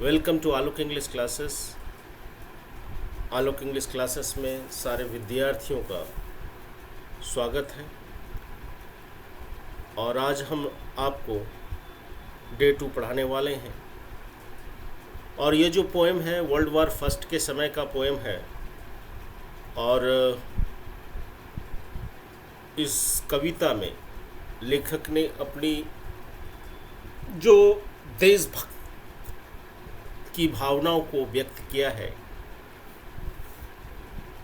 Welcome to Alok English classes. Alok English classes में सारे विद्यार्थियों का स्वागत है। और आज हम आपको डे 2 पढ़ाने वाले हैं। और ये जो पोएम है वर्ल्ड वार फर्स्ट के समय का पोएम है। और इस कविता में लेखक ने अपनी जो देशभक्त की भावनाओं को व्यक्त किया है।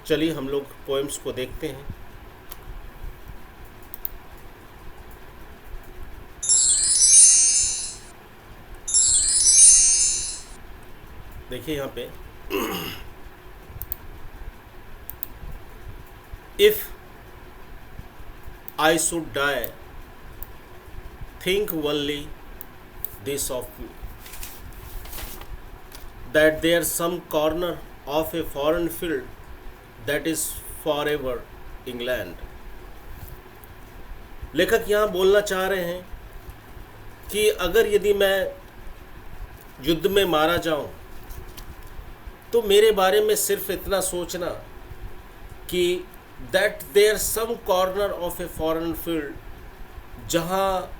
चलिए हम लोग पोएम्स को देखते हैं। देखिए यहाँ पे if I should die think only this of me, that there's some corner of a foreign field that is forever England। लेखक यहाँ बोलना चाह रहे हैं कि अगर यदि मैं युद्ध में मारा जाऊं तो मेरे बारे में सिर्फ इतना सोचना कि that there's some corner of a foreign field, जहाँ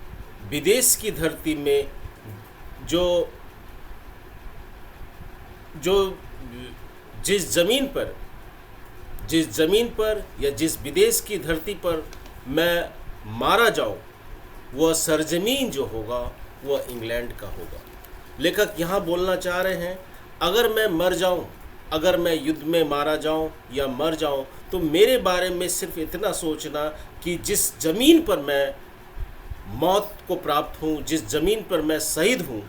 विदेश की धरती में जो जिस ज़मीन पर या जिस विदेश की धरती पर मैं मारा जाऊं, वह सरजमीन जो होगा वह इंग्लैंड का होगा। लेखक यहाँ बोलना चाह रहे हैं अगर मैं मर जाऊं, अगर मैं युद्ध में मारा जाऊं या मर जाऊं तो मेरे बारे में सिर्फ इतना सोचना कि जिस ज़मीन पर मैं मौत को प्राप्त हूँ, जिस ज़मीन पर मैं शहीद हूँ,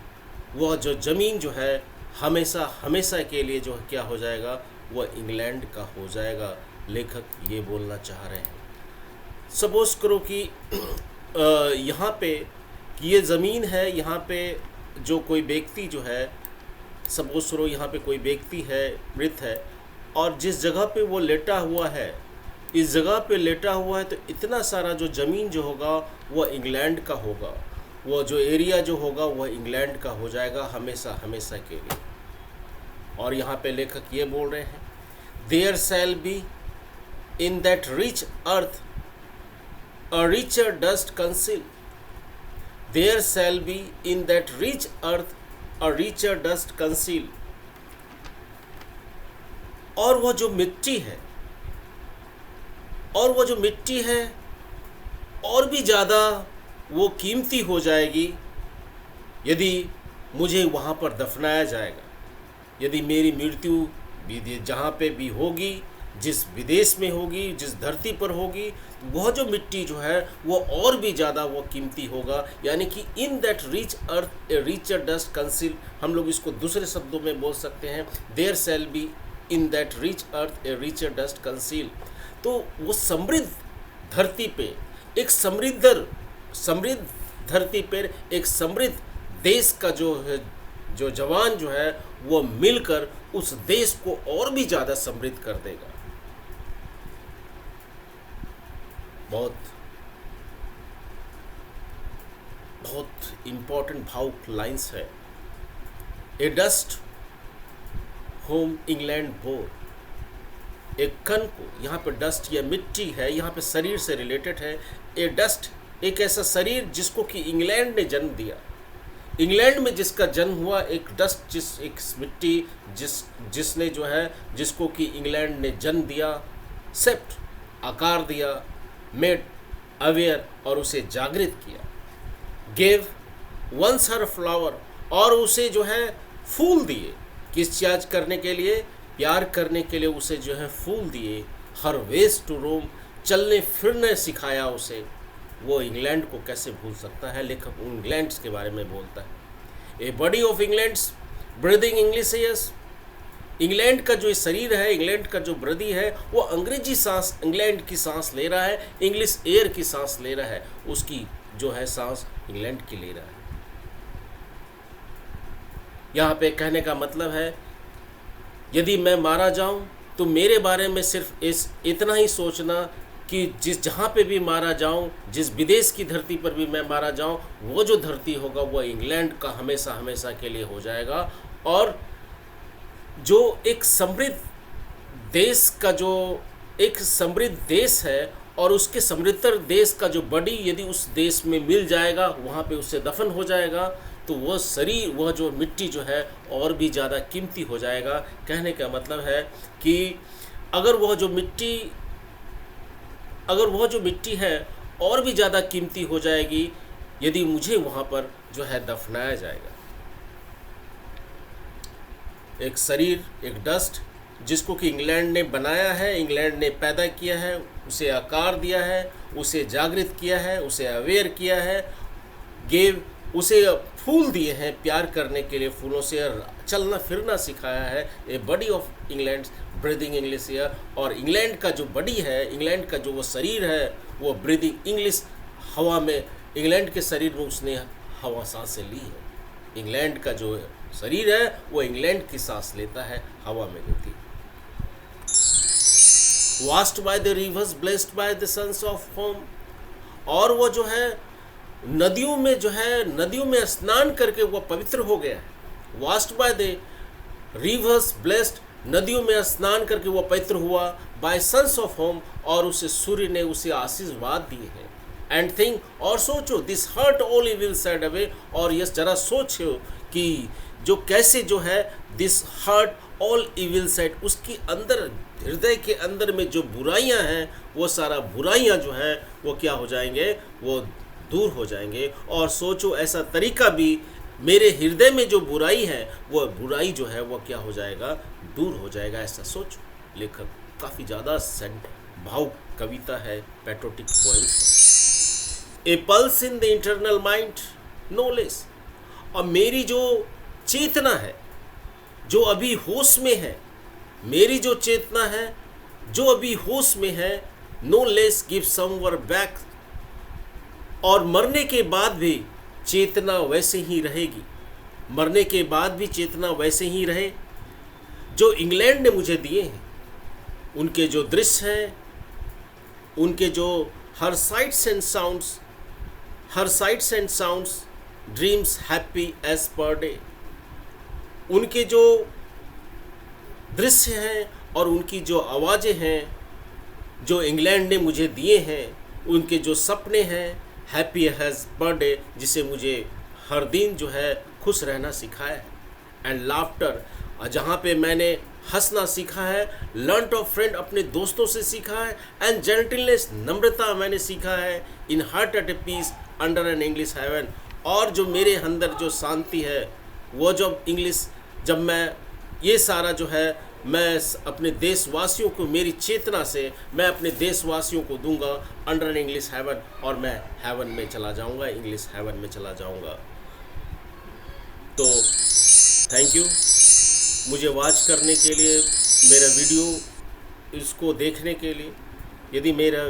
वह जो ज़मीन जो है हमेशा हमेशा के लिए जो क्या हो जाएगा, वह इंग्लैंड का हो जाएगा। लेखक ये बोलना चाह रहे हैं। सपोज करो कि यहाँ पे कि ये ज़मीन है, यहाँ पे जो कोई व्यक्ति जो है, सपोज करो यहाँ पे कोई व्यक्ति है, मृत है, और जिस जगह पे वो लेटा हुआ है, इस जगह पे लेटा हुआ है, तो इतना सारा जो ज़मीन जो होगा वह इंग्लैंड का होगा। वो जो एरिया जो होगा वह इंग्लैंड का हो जाएगा हमेशा हमेशा के लिए। और यहाँ पे लेखक ये बोल रहे हैं there shall be in that rich earth a richer dust conceal, there shall be in that rich earth a richer dust conceal. और वह जो मिट्टी है, और भी ज़्यादा वो कीमती हो जाएगी यदि मुझे वहाँ पर दफनाया जाएगा। यदि मेरी मृत्यु भी जहाँ पे भी होगी, जिस विदेश में होगी, जिस धरती पर होगी, वह जो मिट्टी जो है वो और भी ज़्यादा वो कीमती होगा। यानी कि in that rich earth a richer dust conceal, हम लोग इसको दूसरे शब्दों में बोल सकते हैं there shall be in that rich earth a richer dust conceal. तो वो समृद्ध धरती पे एक समृद्ध धरती पर एक समृद्ध देश का जो जवान जो है वो मिलकर उस देश को और भी ज़्यादा समृद्ध कर देगा। बहुत इम्पोर्टेंट भावुक लाइंस है। ए डस्ट होम इंग्लैंड बोर, एक कण को, यहाँ पे डस्ट या मिट्टी है, यहाँ पे शरीर से रिलेटेड है। ए डस्ट एक ऐसा शरीर जिसको कि इंग्लैंड ने जन्म दिया, इंग्लैंड में जिसका जन्म हुआ, एक डस्ट एक मिट्टी जिसने जो है जिसको कि इंग्लैंड ने जन्म दिया, सेप्ट आकार दिया, मेड अवेयर और उसे जागृत किया, गेव वंस हर फ्लावर और उसे जो है फूल दिए, किस चीज करने के लिए, प्यार करने के लिए उसे जो है फूल दिए, हर वेज टू रोम चलने फिरने सिखाया उसे। वो इंग्लैंड को कैसे भूल सकता है। लेखक इंग्लैंड के बारे में बोलता है। A body of England's breathing English airs, England का जो शरीर है, इंग्लैंड का जो ब्रदी है, वो अंग्रेजी सांस इंग्लैंड की सांस ले रहा है, इंग्लिश एयर की सांस ले रहा है, उसकी जो है सांस इंग्लैंड की ले रहा है। यहाँ पे कहने का मतलब है यदि मैं मारा जाऊं तो मेरे बारे में सिर्फ इतना ही सोचना कि जहाँ पे भी मारा जाऊं, जिस विदेश की धरती पर भी मैं मारा जाऊं, वो जो धरती होगा वो इंग्लैंड का हमेशा हमेशा के लिए हो जाएगा। और जो एक समृद्ध देश का जो एक समृद्ध देश है और उसके समृद्ध देश का जो बॉडी यदि उस देश में मिल जाएगा, वहाँ पे उससे दफन हो जाएगा, तो वह शरीर, वह जो मिट्टी जो है और भी ज़्यादा कीमती हो जाएगा। कहने का मतलब है कि अगर वह जो मिट्टी है और भी ज़्यादा कीमती हो जाएगी यदि मुझे वहाँ पर जो है दफनाया जाएगा। एक शरीर, एक डस्ट जिसको कि इंग्लैंड ने बनाया है, इंग्लैंड ने पैदा किया है, उसे आकार दिया है, उसे जागृत किया है, उसे अवेयर किया है, उसे फूल दिए हैं प्यार करने के लिए, फूलों से चलना फिरना सिखाया है। A body of England breathing English year, और इंग्लैंड का जो बॉडी है, इंग्लैंड का जो वो शरीर है, वो ब्रीदिंग इंग्लिश हवा में, इंग्लैंड के शरीर में उसने हवा सांसें ली है। इंग्लैंड का जो शरीर है वो इंग्लैंड की सांस लेता है, हवा में लेती है। Vast by the rivers, blessed by the suns of home, और वो जो है नदियों में जो है, नदियों में स्नान करके वो पवित्र हो गया है। Vast by the rivers blessed, नदियों में स्नान करके वो पवित्र हुआ, बाय सन्स ऑफ होम, और उसे सूर्य ने उसे आशीर्वाद दिए हैं। एंड थिंक, और सोचो, this heart all evil side away, और यस जरा सोचो कि जो कैसे जो है this heart all evil side, उसके अंदर, हृदय के अंदर में जो बुराइयां हैं वो सारा बुराइयां जो है वो क्या हो जाएंगे, वो दूर हो जाएंगे। और सोचो ऐसा तरीका भी, मेरे हृदय में जो बुराई है वो बुराई जो है वो क्या हो जाएगा, दूर हो जाएगा, ऐसा सोचो। लेखक काफ़ी ज़्यादा भावुक कविता है, patriotic poems. A pulse in the internal mind no less, और मेरी जो चेतना है, जो अभी होश में है, मेरी जो चेतना है जो अभी होश में है, no less give somewhere back, और मरने के बाद भी चेतना वैसे ही रहेगी, मरने के बाद भी चेतना वैसे ही रहे। जो इंग्लैंड ने मुझे दिए हैं, उनके जो दृश्य हैं, उनके जो हर sights and sounds dreams happy एज पर डे, उनके जो दृश्य हैं और उनकी जो आवाज़ें हैं जो इंग्लैंड ने मुझे दिए हैं, उनके जो सपने हैं हैप्पी एज पर डे, जिसे मुझे हर दिन जो है खुश रहना सिखाया है। एंड लाफ्टर, जहाँ पे मैंने हंसना सीखा है, लर्न ऑफ फ्रेंड, अपने दोस्तों से सीखा है। एंड जेंटलनेस, नम्रता मैंने सीखा है। In heart at a peace under an English heaven, और जो मेरे अंदर जो शांति है वो जब मैं ये सारा जो है मैं अपने देशवासियों को, मेरी चेतना से मैं अपने देशवासियों को दूंगा अंडर एन इंग्लिश हेवन, और मैं हेवन में चला जाऊंगा, इंग्लिश हेवन में चला जाऊंगा। तो थैंक यू मुझे वॉच करने के लिए, मेरा वीडियो इसको देखने के लिए। यदि मेरा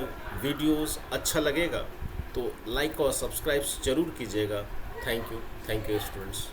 वीडियोस अच्छा लगेगा तो लाइक और सब्सक्राइब ज़रूर कीजिएगा। Thank you students.